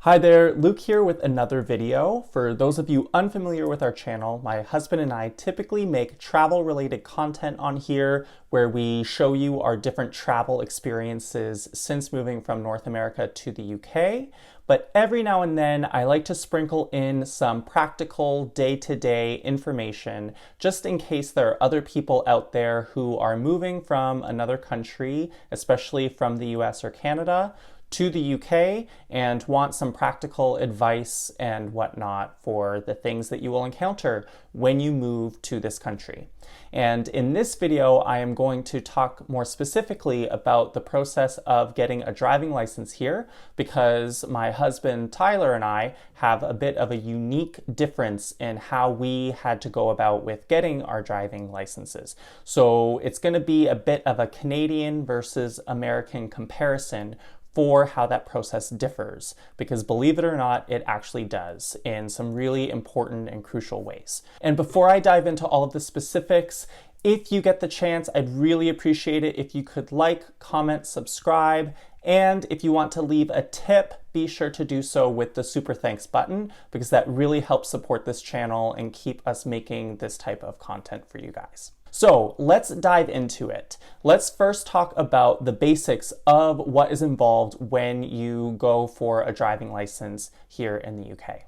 Hi there, Luke here with another video. For those of you unfamiliar with our channel, my husband and I typically make travel-related content on here where we show you our different travel experiences since moving from North America to the UK. But every now and then I like to sprinkle in some practical day-to-day information just in case there are other people out there who are moving from another country, especially from the US or Canada, to the UK and want some practical advice and whatnot for the things that you will encounter when you move to this country. And in this video, I am going to talk more specifically about the process of getting a driving license here because my husband Tyler and I have a bit of a unique difference in how we had to go about with getting our driving licenses. So it's going to be a bit of a Canadian versus American comparison for how that process differs, because believe it or not, it actually does in some really important and crucial ways. And before I dive into all of the specifics, if you get the chance, I'd really appreciate it if you could like, comment, subscribe, and if you want to leave a tip, be sure to do so with the super thanks button, because that really helps support this channel and keep us making this type of content for you guys. So let's dive into it. Let's first talk about the basics of what is involved when you go for a driving license here in the UK.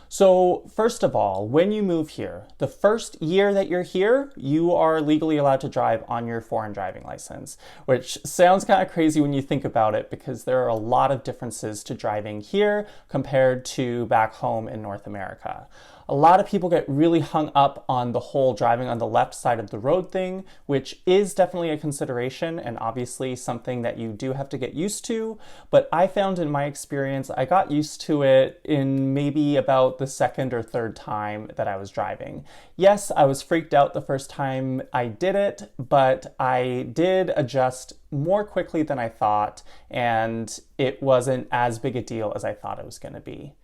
So first of all, when you move here, the first year that you're here, you are legally allowed to drive on your foreign driving license, which sounds kind of crazy when you think about it because there are a lot of differences to driving here compared to back home in North America. A lot of people get really hung up on the whole driving on the left side of the road thing, which is definitely a consideration and obviously something that you do have to get used to. But I found in my experience, I got used to it in maybe about the second or third time that I was driving. Yes, I was freaked out the first time I did it, but I did adjust more quickly than I thought, and it wasn't as big a deal as I thought it was going to be.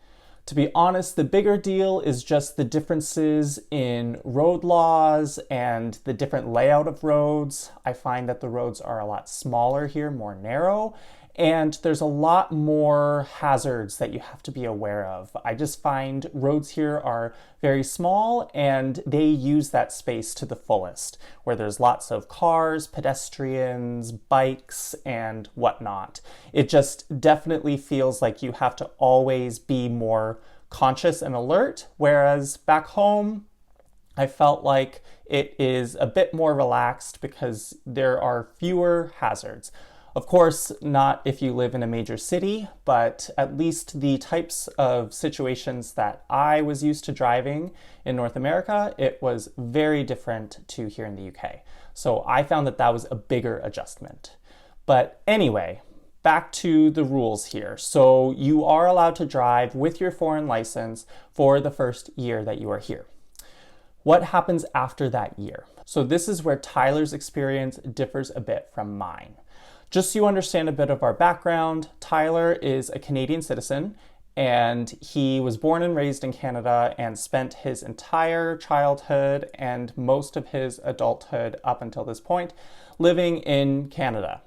To be honest, the bigger deal is just the differences in road laws and the different layout of roads. I find that the roads are a lot smaller here, more narrow, and there's a lot more hazards that you have to be aware of. I just find roads here are very small and they use that space to the fullest, where there's lots of cars, pedestrians, bikes, and whatnot. It just definitely feels like you have to always be more conscious and alert, whereas back home, I felt like it is a bit more relaxed because there are fewer hazards. Of course, not if you live in a major city, but at least the types of situations that I was used to driving in North America, it was very different to here in the UK. So I found that that was a bigger adjustment. But anyway, back to the rules here. So you are allowed to drive with your foreign license for the first year that you are here. What happens after that year? So this is where Tyler's experience differs a bit from mine. Just so you understand a bit of our background, Tyler is a Canadian citizen and he was born and raised in Canada and spent his entire childhood and most of his adulthood up until this point living in Canada.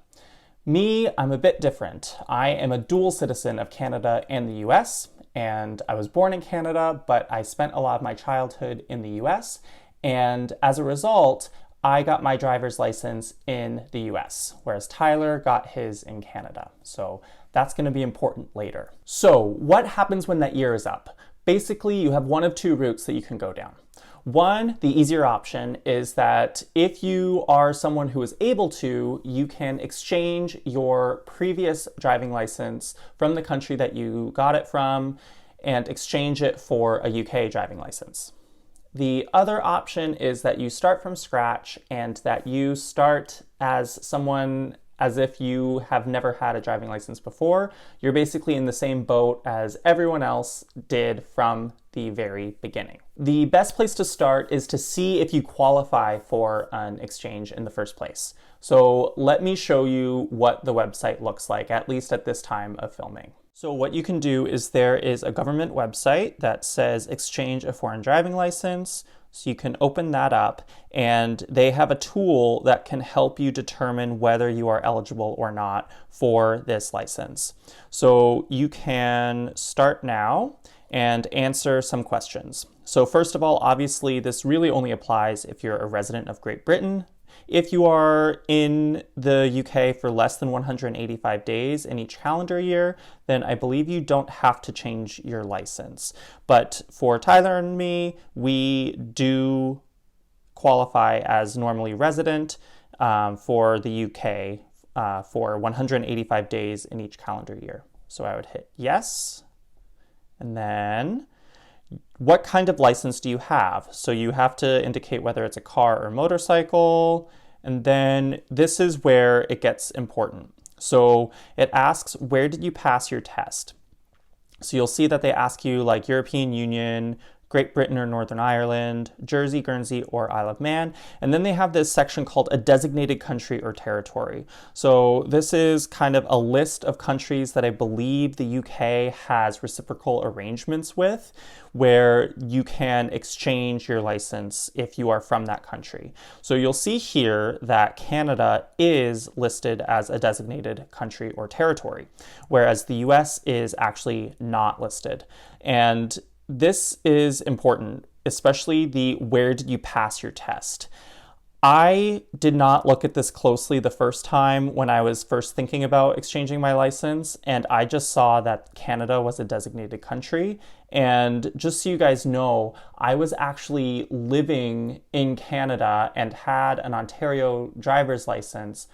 Me, I'm a bit different. I am a dual citizen of Canada and the US, and I was born in Canada, but I spent a lot of my childhood in the US, and as a result, I got my driver's license in the US, whereas Tyler got his in Canada. So that's going to be important later. So what happens when that year is up? Basically, you have one of two routes that you can go down. One, the easier option, is that if you are someone who is able to, you can exchange your previous driving license from the country that you got it from and exchange it for a UK driving license. The other option is that you start from scratch and that you start as someone as if you have never had a driving license before. You're basically in the same boat as everyone else did from the very beginning. The best place to start is to see if you qualify for an exchange in the first place. So let me show you what the website looks like, at least at this time of filming. So what you can do is there is a government website that says exchange a foreign driving license. So you can open that up and they have a tool that can help you determine whether you are eligible or not for this license. So you can start now and answer some questions. So first of all, obviously this really only applies if you're a resident of Great Britain. If you are in the UK for less than 185 days in each calendar year, then I believe you don't have to change your license. But for Tyler and me, we do qualify as normally resident for the UK for 185 days in each calendar year. So I would hit yes, and then what kind of license do you have? So you have to indicate whether it's a car or motorcycle. And then this is where it gets important. So it asks, where did you pass your test? So you'll see that they ask you like European Union, Great Britain or Northern Ireland, Jersey, Guernsey, or Isle of Man. And then they have this section called a designated country or territory. So this is kind of a list of countries that I believe the UK has reciprocal arrangements with, where you can exchange your license if you are from that country. So you'll see here that Canada is listed as a designated country or territory, whereas the US is actually not listed. And this is important, especially the where did you pass your test? I did not look at this closely the first time when I was first thinking about exchanging my license, and I just saw that Canada was a designated country. And just so you guys know, I was actually living in Canada and had an Ontario driver's license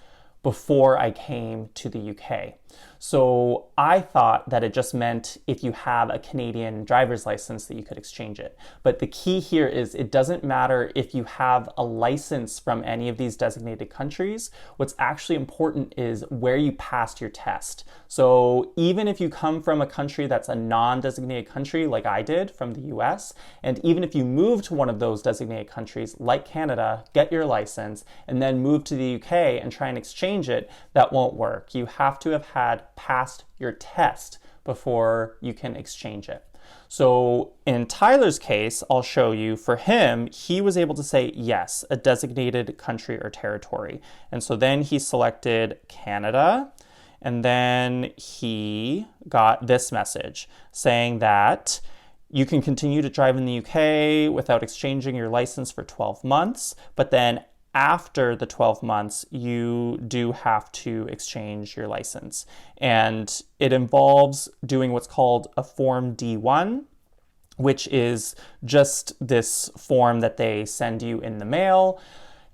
before I came to the UK. So I thought that it just meant if you have a Canadian driver's license that you could exchange it. But the key here is it doesn't matter if you have a license from any of these designated countries. What's actually important is where you passed your test. So even if you come from a country that's a non-designated country like I did from the US, and even if you move to one of those designated countries like Canada, get your license, and then move to the UK and try and exchange it, that won't work. You have to have had passed your test before you can exchange it. So in Tyler's case, I'll show you, for him, he was able to say yes, a designated country or territory. And so then he selected Canada, and then he got this message saying that you can continue to drive in the UK without exchanging your license for 12 months, but then after the 12 months, you do have to exchange your license. And it involves doing what's called a Form D1, which is just this form that they send you in the mail.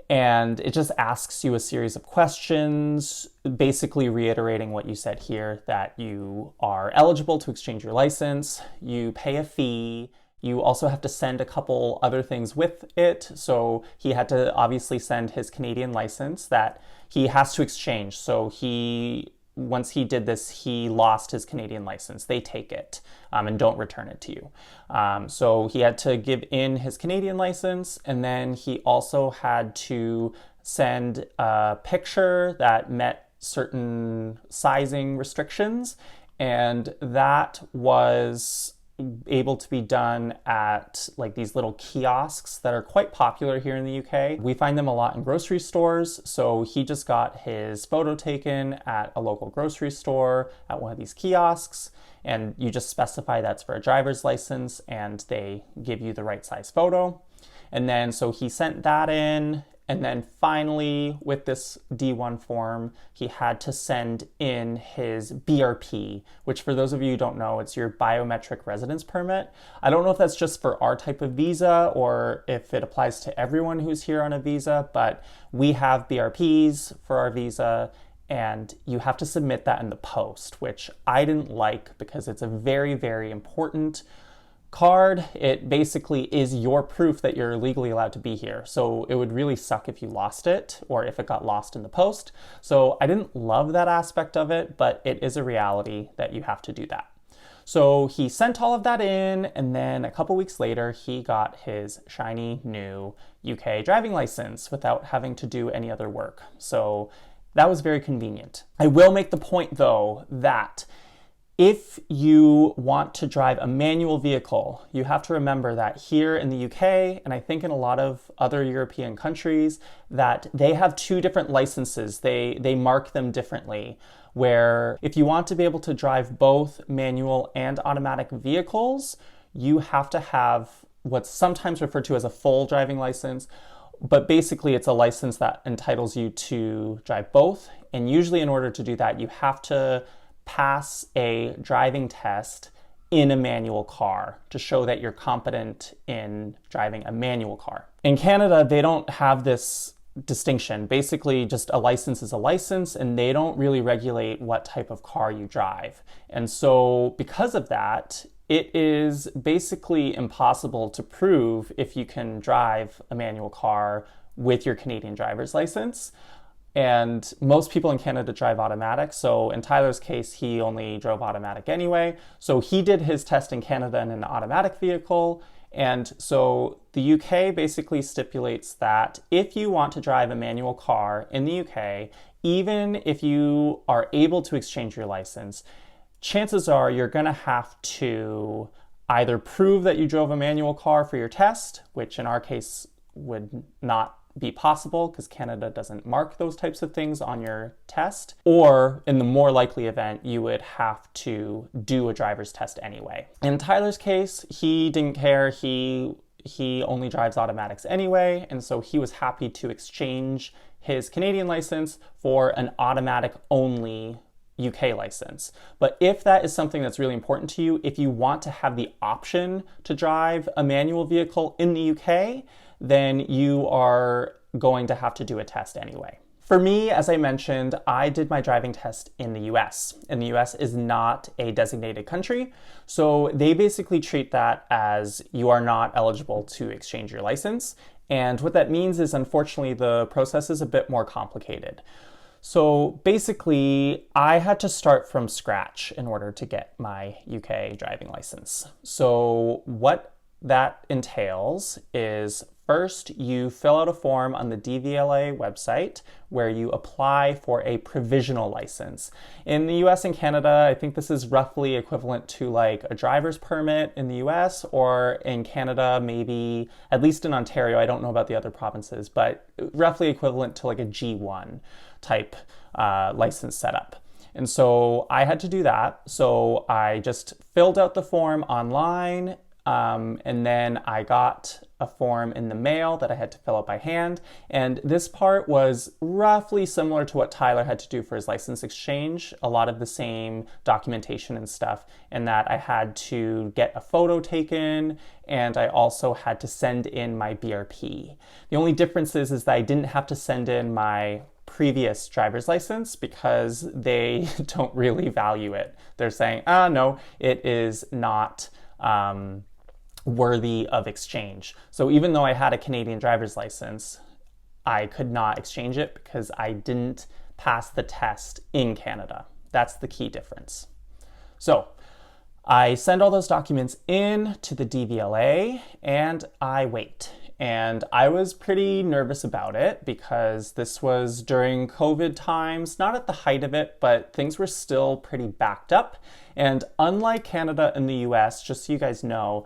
And it just asks you a series of questions, basically reiterating what you said here, that you are eligible to exchange your license, you pay a fee. You also have to send a couple other things with it. So he had to obviously send his Canadian license that he has to exchange. So once he did this, he lost his Canadian license. They take it and don't return it to you. So he had to give in his Canadian license, and then he also had to send a picture that met certain sizing restrictions, and that was able to be done at like these little kiosks that are quite popular here in the UK. We find them a lot in grocery stores. So he just got his photo taken at a local grocery store at one of these kiosks, and you just specify that's for a driver's license and they give you the right size photo. And then so he sent that in. And then finally, with this D1 form, he had to send in his BRP, which for those of you who don't know, it's your biometric residence permit. I don't know if that's just for our type of visa or if it applies to everyone who's here on a visa, but we have BRPs for our visa, and you have to submit that in the post, which I didn't like because it's a very, very important card. It basically is your proof that you're legally allowed to be here. So it would really suck if you lost it or if it got lost in the post. So I didn't love that aspect of it, but it is a reality that you have to do that. So he sent all of that in, and then a couple weeks later, he got his shiny new UK driving license without having to do any other work. So that was very convenient. I will make the point though that If you want to drive a manual vehicle, you have to remember that here in the UK, and I think in a lot of other European countries, that they have two different licenses. They mark them differently, where if you want to be able to drive both manual and automatic vehicles, you have to have what's sometimes referred to as a full driving license, but basically it's a license that entitles you to drive both. And usually in order to do that, you have to pass a driving test in a manual car to show that you're competent in driving a manual car. In Canada, they don't have this distinction. Basically, just a license is a license, and they don't really regulate what type of car you drive. And so because of that, it is basically impossible to prove if you can drive a manual car with your Canadian driver's license. And most people in Canada drive automatic. So in Tyler's case, he only drove automatic anyway. So he did his test in Canada in an automatic vehicle. And so the UK basically stipulates that if you want to drive a manual car in the UK, even if you are able to exchange your license, chances are you're going to have to either prove that you drove a manual car for your test, which in our case would not be possible because Canada doesn't mark those types of things on your test, or in the more likely event, you would have to do a driver's test anyway. In Tyler's case, he didn't care. He only drives automatics anyway, and so he was happy to exchange his Canadian license for an automatic only UK license. But if that is something that's really important to you, if you want to have the option to drive a manual vehicle in the UK, then you are going to have to do a test anyway. For me, as I mentioned, I did my driving test in the US, and the US is not a designated country, so they basically treat that as you are not eligible to exchange your license. And what that means is, unfortunately, the process is a bit more complicated. So basically, I had to start from scratch in order to get my UK driving license. So what that entails is, first, you fill out a form on the DVLA website where you apply for a provisional license. In the US and Canada, I think this is roughly equivalent to like a driver's permit in the US, or in Canada, maybe, at least in Ontario, I don't know about the other provinces, but roughly equivalent to like a G1 type license setup. And so I had to do that. So I just filled out the form online, and then I got a form in the mail that I had to fill out by hand. And this part was roughly similar to what Tyler had to do for his license exchange, a lot of the same documentation and stuff, and that I had to get a photo taken, and I also had to send in my BRP. The only difference is that I didn't have to send in my previous driver's license because they don't really value it. They're saying, no, it is not worthy of exchange. So even though I had a Canadian driver's license, I could not exchange it because I didn't pass the test in Canada. That's the key difference. So I send all those documents in to the DVLA and I wait. And I was pretty nervous about it because this was during COVID times, not at the height of it, but things were still pretty backed up. And unlike Canada and the US, just so you guys know,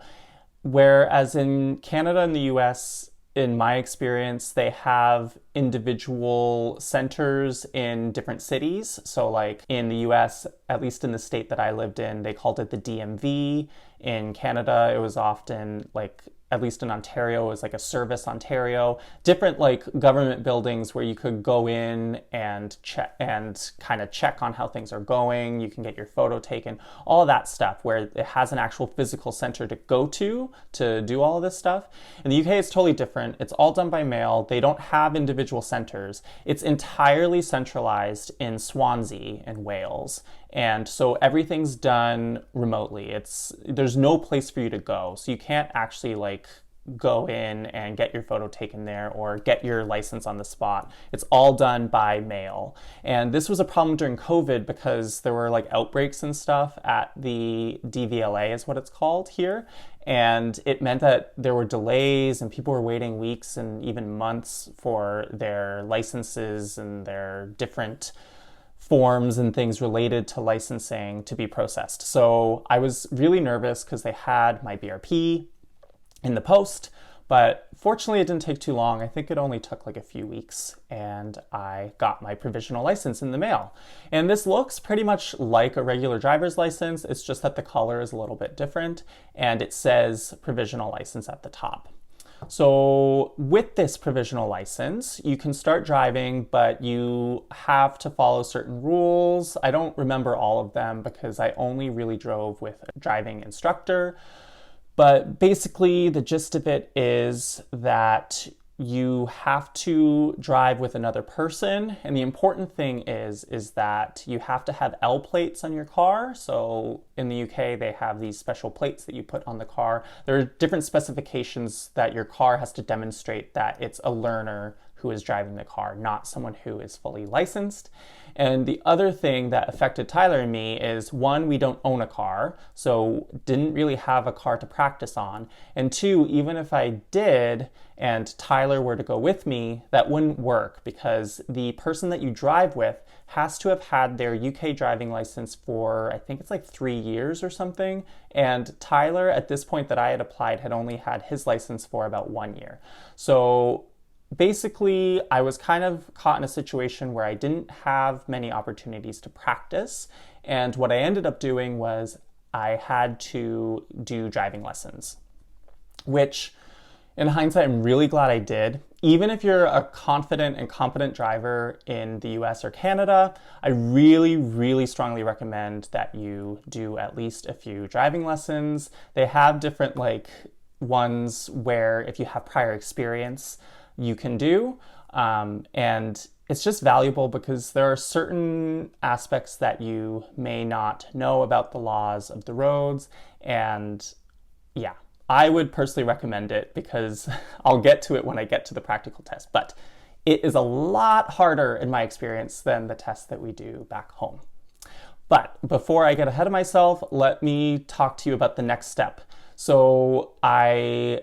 whereas in Canada and the US, in my experience, they have individual centers in different cities. So like in the US, at least in the state that I lived in, they called it the DMV. In Canada, it was often like, at least in Ontario, it was like a Service Ontario, different like government buildings where you could go in and check and kind of check on how things are going. You can get your photo taken, all of that stuff, where it has an actual physical center to go to do all of this stuff. In the UK, it's totally different. It's all done by mail. They don't have individual centers. It's entirely centralized in Swansea in Wales. And so everything's done remotely. There's no place for you to go. So you can't actually like go in and get your photo taken there or get your license on the spot. It's all done by mail. And this was a problem during COVID because there were like outbreaks and stuff at the DVLA is what it's called here. And it meant that there were delays and people were waiting weeks and even months for their licenses and their different forms and things related to licensing to be processed. So I was really nervous because they had my BRP in the post, but fortunately it didn't take too long. I think it only took like a few weeks, and I got my provisional license in the mail. And this looks pretty much like a regular driver's license. It's just that the color is a little bit different, and it says provisional license at the top. So with this provisional license, you can start driving, but you have to follow certain rules. I don't remember all of them because I only really drove with a driving instructor. But basically, the gist of it is that you have to drive with another person. And the important thing is that you have to have L plates on your car. So in the UK, they have these special plates that you put on the car. There are different specifications that your car has to demonstrate that it's a learner who is driving the car, not someone who is fully licensed. And the other thing that affected Tyler and me is, one, we don't own a car, so didn't really have a car to practice on. And two, even if I did and Tyler were to go with me, that wouldn't work because the person that you drive with has to have had their UK driving license for, I think it's like 3 years or something. And Tyler, at this point that I had applied, had only had his license for about 1 year. So basically, I was kind of caught in a situation where I didn't have many opportunities to practice. And what I ended up doing was I had to do driving lessons, which in hindsight, I'm really glad I did. Even if you're a confident and competent driver in the US or Canada, I really, really strongly recommend that you do at least a few driving lessons. They have different ones where if you have prior experience, you can do. And it's just valuable because there are certain aspects that you may not know about the laws of the roads. And yeah, I would personally recommend it because I'll get to it when I get to the practical test. But it is a lot harder in my experience than the test that we do back home. But before I get ahead of myself, let me talk to you about the next step. So I,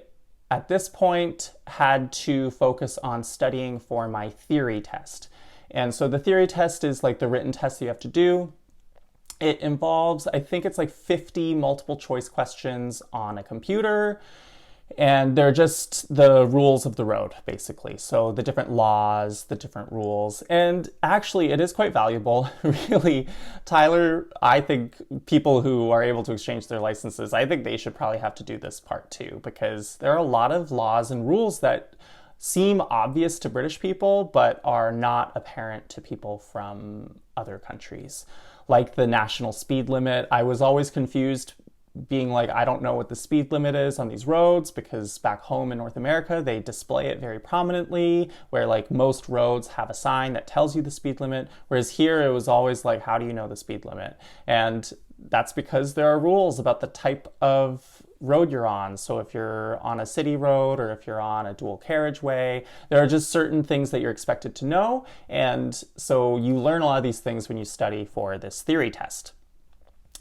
at this point, had to focus on studying for my theory test. And so the theory test is like the written test that you have to do. It involves, I think it's like 50 multiple choice questions on a computer. And they're just the rules of the road, basically. So the different laws, the different rules. And actually, it is quite valuable. Really, Tyler, I think people who are able to exchange their licenses, I think they should probably have to do this part too, because there are a lot of laws and rules that seem obvious to British people, but are not apparent to people from other countries. Like the national speed limit. I was always confused being like, I don't know what the speed limit is on these roads, because back home in North America, they display it very prominently, where like most roads have a sign that tells you the speed limit. Whereas here it was always like, how do you know the speed limit? And that's because there are rules about the type of road you're on. So if you're on a city road or if you're on a dual carriageway, there are just certain things that you're expected to know. And so you learn a lot of these things when you study for this theory test.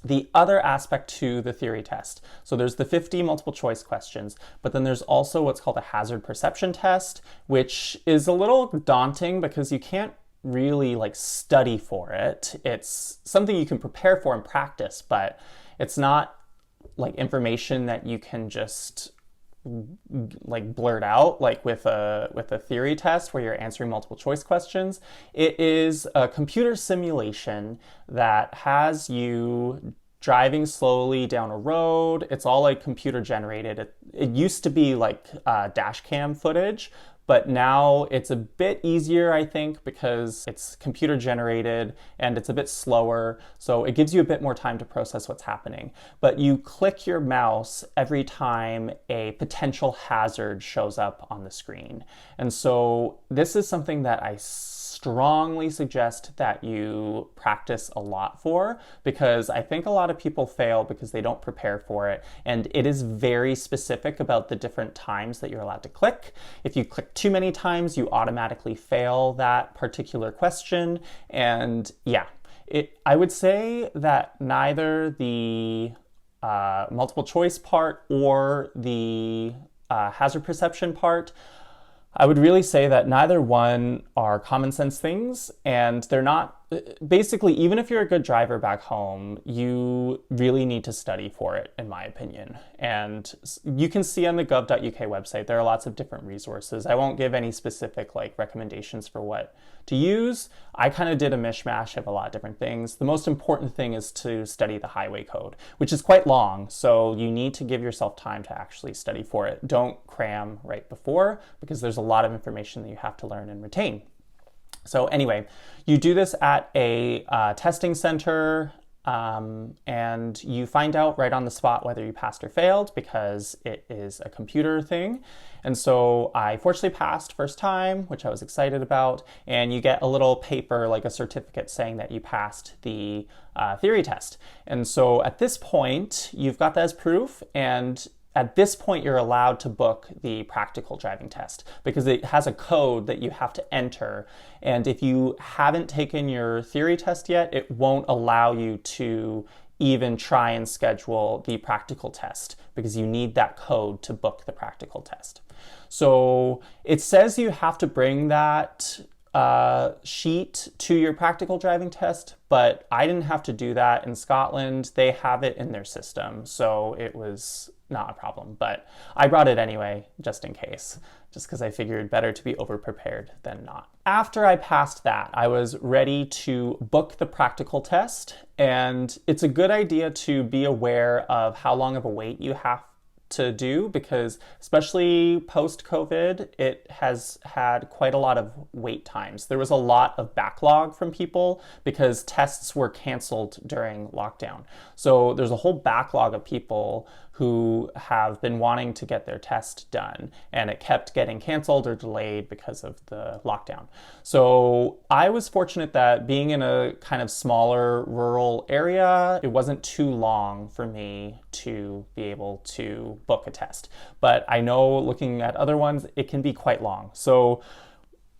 The other aspect to the theory test, so there's the 50 multiple choice questions, but then there's also what's called a hazard perception test, which is a little daunting because you can't really like study for it. It's something you can prepare for and practice, but it's not like information that you can just like blurt out like with a theory test where you're answering multiple choice questions. It is a computer simulation that has you driving slowly down a road. It's all like computer generated. It used to be like dash cam footage, but now it's a bit easier, I think, because it's computer generated and it's a bit slower. So it gives you a bit more time to process what's happening. But you click your mouse every time a potential hazard shows up on the screen. And so this is something that I strongly suggest that you practice a lot for, because I think a lot of people fail because they don't prepare for it. And it is very specific about the different times that you're allowed to click. If you click too many times, you automatically fail that particular question. And yeah, I would say that neither the multiple choice part or the hazard perception part, I would really say that neither one are common sense things, and they're not basically, even if you're a good driver back home, you really need to study for it, in my opinion. And you can see on the gov.uk website, there are lots of different resources. I won't give any specific like recommendations for what to use. I kind of did a mishmash of a lot of different things. The most important thing is to study the highway code, which is quite long. So you need to give yourself time to actually study for it. Don't cram right before, because there's a lot of information that you have to learn and retain. So anyway, you do this at a testing center, and you find out right on the spot whether you passed or failed, because it is a computer thing. And so I fortunately passed first time, which I was excited about, and you get a little paper, like a certificate, saying that you passed the theory test. And so at this point, you've got that as proof, and at this point, you're allowed to book the practical driving test, because it has a code that you have to enter. And if you haven't taken your theory test yet, it won't allow you to even try and schedule the practical test, because you need that code to book the practical test. So it says you have to bring that sheet to your practical driving test, but I didn't have to do that in Scotland. They have it in their system, so it was not a problem. But I brought it anyway, just in case, just because I figured better to be over-prepared than not. After I passed that, I was ready to book the practical test, and it's a good idea to be aware of how long of a wait you have to do, because especially post-COVID, it has had quite a lot of wait times. There was a lot of backlog from people because tests were canceled during lockdown. So there's a whole backlog of people who have been wanting to get their test done, and it kept getting canceled or delayed because of the lockdown. So I was fortunate that being in a kind of smaller rural area, it wasn't too long for me to be able to book a test. But I know looking at other ones, it can be quite long. So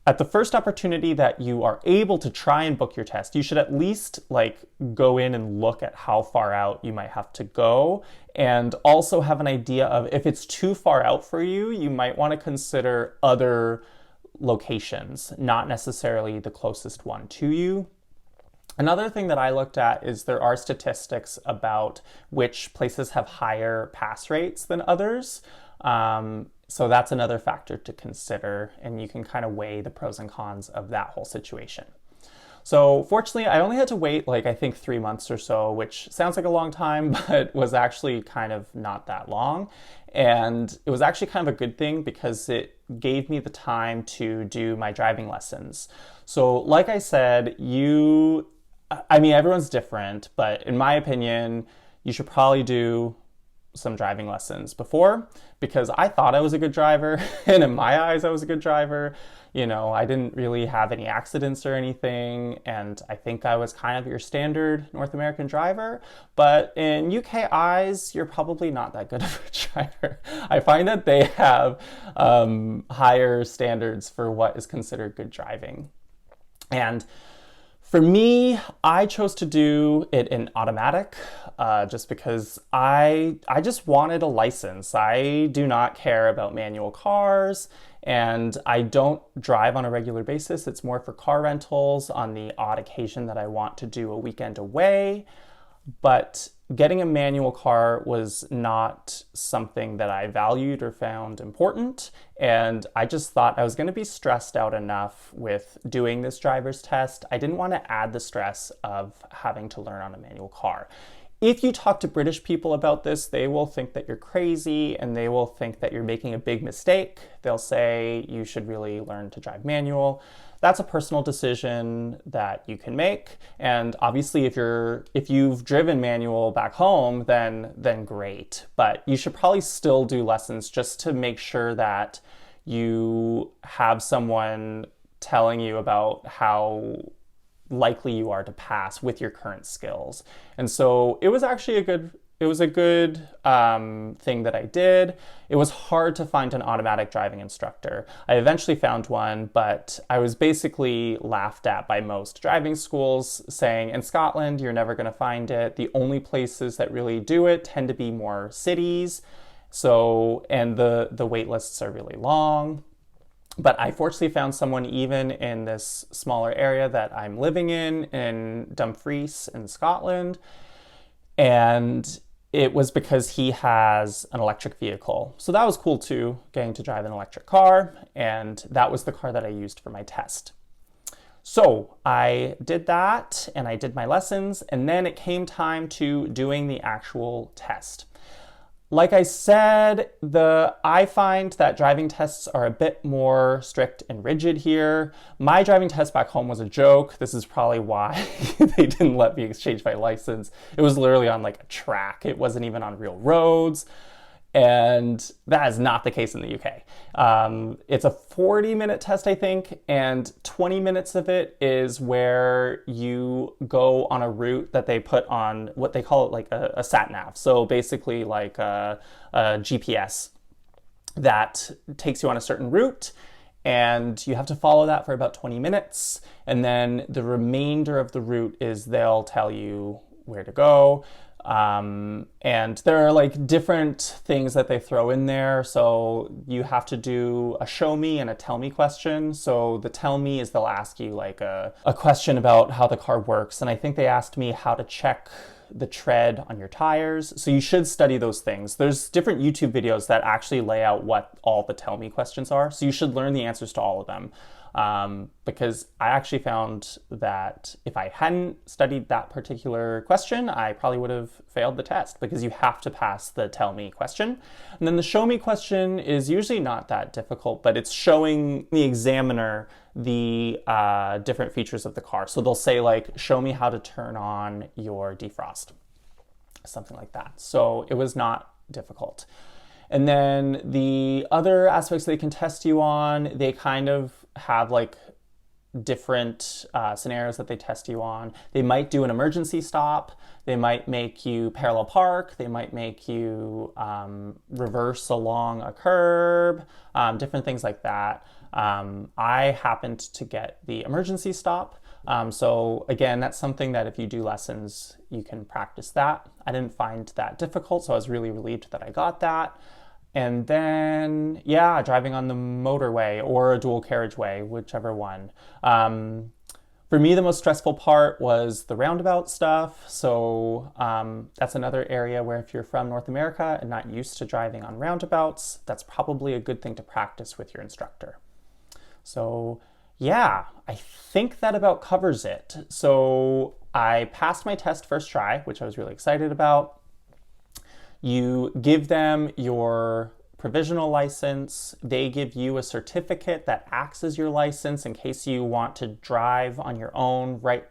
at the first opportunity that you are able to try and book your test, you should at least like go in and look at how far out you might have to go, and also have an idea of if it's too far out for you, you might want to consider other locations, not necessarily the closest one to you. Another thing that I looked at is there are statistics about which places have higher pass rates than others. So that's another factor to consider, and you can kind of weigh the pros and cons of that whole situation. So fortunately, I only had to wait like I think 3 months or so, which sounds like a long time, but was actually kind of not that long. And it was actually kind of a good thing, because it gave me the time to do my driving lessons. So like I said, everyone's different, but in my opinion, you should probably do some driving lessons before, because I thought I was a good driver, and in my eyes I was a good driver. You know, I didn't really have any accidents or anything, and I think I was kind of your standard North American driver, but in UK eyes, you're probably not that good of a driver. I find that they have higher standards for what is considered good driving. And for me, I chose to do it in automatic, just because I just wanted a license. I do not care about manual cars, and I don't drive on a regular basis. It's more for car rentals on the odd occasion that I want to do a weekend away. But getting a manual car was not something that I valued or found important. And I just thought I was going to be stressed out enough with doing this driver's test. I didn't want to add the stress of having to learn on a manual car. If you talk to British people about this, they will think that you're crazy, and they will think that you're making a big mistake. They'll say you should really learn to drive manual. That's a personal decision that you can make. And obviously, if you've driven manual back home, then great. But you should probably still do lessons just to make sure that you have someone telling you about how likely you are to pass with your current skills. And so it was actually a good thing that I did. It was hard to find an automatic driving instructor. I eventually found one, but I was basically laughed at by most driving schools, saying in Scotland, you're never going to find it. The only places that really do it tend to be more cities. So, and the wait lists are really long. But I fortunately found someone even in this smaller area that I'm living in Dumfries in Scotland. And it was because he has an electric vehicle. So that was cool too, getting to drive an electric car. And that was the car that I used for my test. So I did that and I did my lessons, and then it came time to doing the actual test. Like I said, I find that driving tests are a bit more strict and rigid here. My driving test back home was a joke. This is probably why they didn't let me exchange my license. It was literally on like a track. It wasn't even on real roads. And that is not the case in the UK. It's a 40-minute test, I think, and 20 minutes of it is where you go on a route that they put on what they call it like a sat nav. So basically like a GPS that takes you on a certain route, and you have to follow that for about 20 minutes. And then the remainder of the route is they'll tell you where to go. And there are like different things that they throw in there. So you have to do a show me and a tell me question. So the tell me is they'll ask you like a question about how the car works. And I think they asked me how to check the tread on your tires. So you should study those things. There's different YouTube videos that actually lay out what all the tell me questions are. So you should learn the answers to all of them. Because I actually found that if I hadn't studied that particular question, I probably would have failed the test, because you have to pass the tell me question. And then the show me question is usually not that difficult, but it's showing the examiner the different features of the car. So they'll say like, show me how to turn on your defrost, something like that. So it was not difficult. And then the other aspects they can test you on, they kind of have like different scenarios that they test you on. They might do an emergency stop. They might make you parallel park. They might make you reverse along a curb, different things like that. I happened to get the emergency stop. So again, that's something that if you do lessons, you can practice that. I didn't find that difficult, so I was really relieved that I got that. And then, yeah, driving on the motorway or a dual carriageway, whichever one. For me, the most stressful part was the roundabout stuff. So that's another area where if you're from North America and not used to driving on roundabouts, that's probably a good thing to practice with your instructor. So yeah, I think that about covers it. So I passed my test first try, which I was really excited about. You give them your provisional license. They give you a certificate that acts as your license in case you want to drive on your own right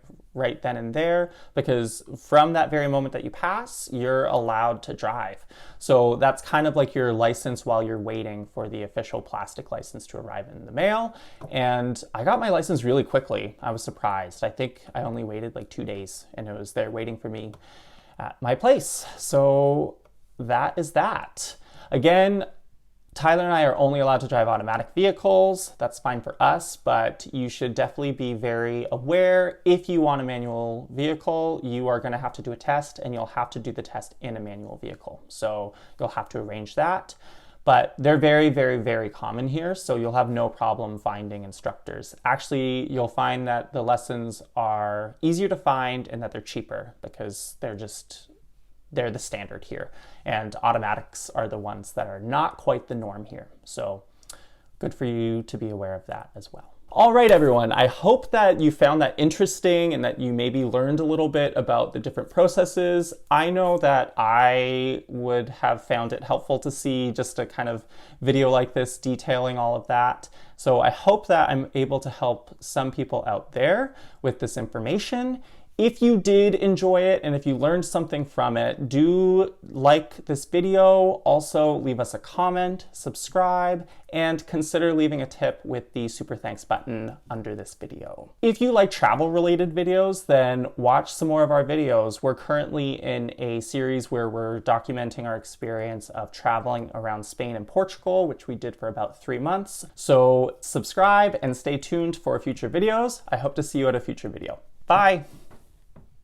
then and there, because from that very moment that you pass, you're allowed to drive. So that's kind of like your license while you're waiting for the official plastic license to arrive in the mail. And I got my license really quickly. I was surprised. I think I only waited like 2 days and it was there waiting for me at my place. So that is that. Again, Tyler and I are only allowed to drive automatic vehicles. That's fine for us, but you should definitely be very aware. If you want a manual vehicle, you are going to have to do a test, and you'll have to do the test in a manual vehicle. So you'll have to arrange that. But they're very, very, very common here, so you'll have no problem finding instructors. Actually, you'll find that the lessons are easier to find and that they're cheaper because they're the standard here. And automatics are the ones that are not quite the norm here. So good for you to be aware of that as well. All right, everyone, I hope that you found that interesting and that you maybe learned a little bit about the different processes. I know that I would have found it helpful to see just a kind of video like this detailing all of that. So I hope that I'm able to help some people out there with this information. If you did enjoy it and if you learned something from it, do like this video, also leave us a comment, subscribe, and consider leaving a tip with the super thanks button under this video. If you like travel related videos, then watch some more of our videos. We're currently in a series where we're documenting our experience of traveling around Spain and Portugal, which we did for about 3 months. So subscribe and stay tuned for future videos. I hope to see you at a future video. Bye.